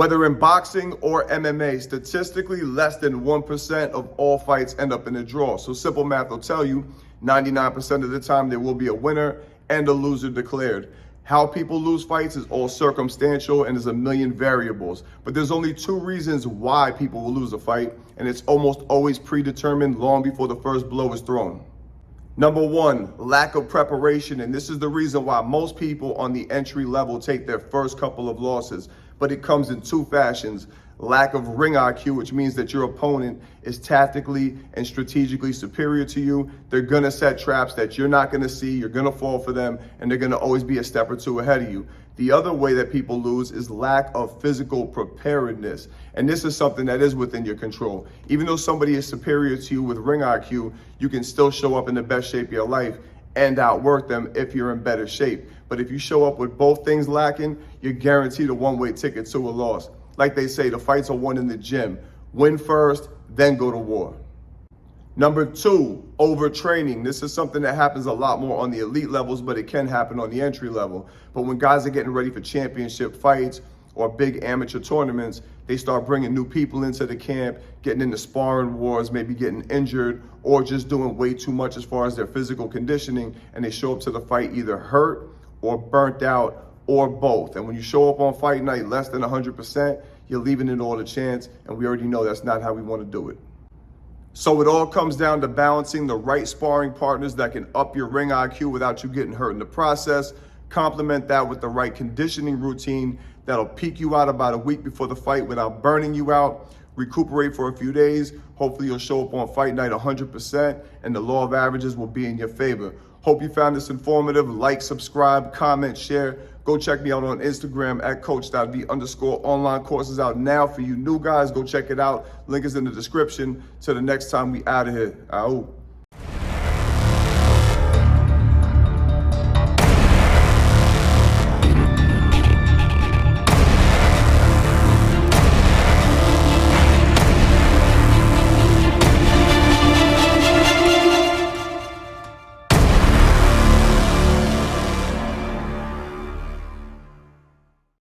Whether in boxing or MMA, statistically less than 1% of all fights end up in a draw. So simple math will tell you 99% of the time there will be a winner and a loser declared. How people lose fights is all circumstantial and there's a million variables. But there's only two reasons why people will lose a fight, and it's almost always predetermined long before the first blow is thrown. Number one, lack of preparation, and this is the reason why most people on the entry level take their first couple of losses. But it comes in two fashions. Lack of ring IQ, which means that your opponent is tactically and strategically superior to you. They're gonna set traps that you're not gonna see, you're gonna fall for them, and they're gonna always be a step or two ahead of you. The other way that people lose is lack of physical preparedness. And this is something that is within your control. Even though somebody is superior to you with ring IQ, you can still show up in the best shape of your life and outwork them if you're in better shape. But if you show up with both things lacking, you're guaranteed a one-way ticket to a loss. Like they say, the fights are won in the gym. Win first, then go to war. Number two, overtraining. This is something that happens a lot more on the elite levels, but it can happen on the entry level. But when guys are getting ready for championship fights or big amateur tournaments, they start bringing new people into the camp, getting into sparring wars, maybe getting injured, or just doing way too much as far as their physical conditioning, and they show up to the fight either hurt or burnt out, or both. And when you show up on fight night less than 100%, you're leaving it all to chance, and we already know that's not how we want to do it. So it all comes down to balancing the right sparring partners that can up your ring IQ without you getting hurt in the process. Complement that with the right conditioning routine that'll peak you out about a week before the fight without burning you out. Recuperate for a few days. Hopefully you'll show up on fight night 100%, and the law of averages will be in your favor. Hope you found this informative. Like, subscribe, comment, share. Go check me out on Instagram at coach.v_. Online courses out now for you new guys. Go check it out. Link is in the description. Till the next time we out of here. Out.